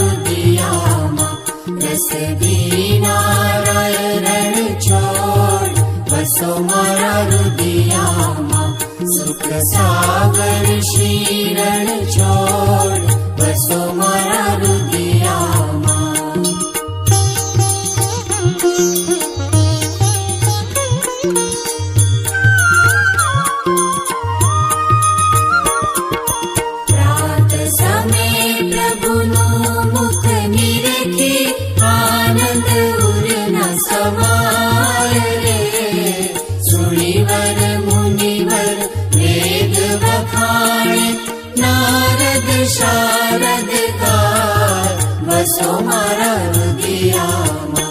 रुदियामा रस बीना राय रण छोड़ बसो मारा रुदियामा सुख सागर श्री रण छोड़ बसो मारा रुदियामा रात समय प्रभुनु मुख निरखे आनंद उर न समाय रे सुनिवर मुनिवर वेद बखाणे नारद शारद गाय बसो मारा रुदियामा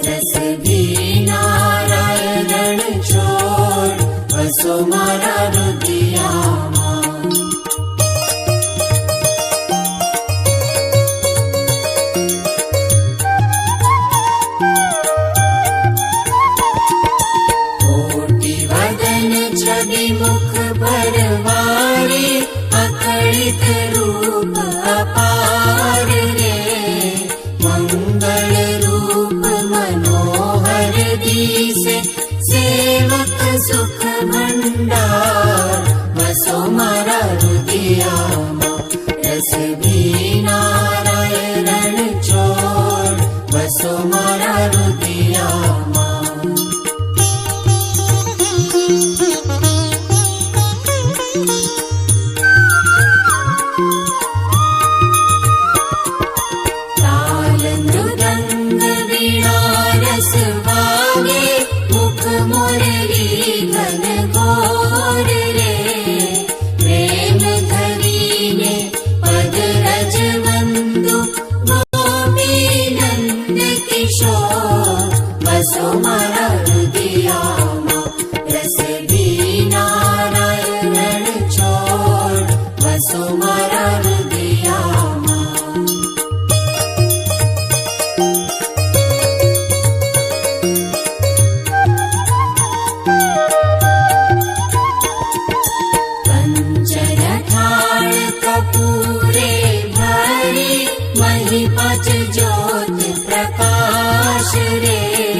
रस बीना राय रण छोड़ बसो मारा रुदियामा छवि मुख भरवारे अखड़ित रूप अपार रे मंगल रूप मनोहर दिसे सेवक सुख भंडार बसो मारा रुदियामा रस बीना राय रण छोड़ बसो मारा रुदियामा मुरली घन घोर रे प्रेम धरीने पद रज बंधु गोपी नंद किशोर बसो मारा रुदियामा रस बीना राय रण छोड़ बसो मारा रुदियामा कपूरे भरी मही पांच ज्योत प्रकाश रे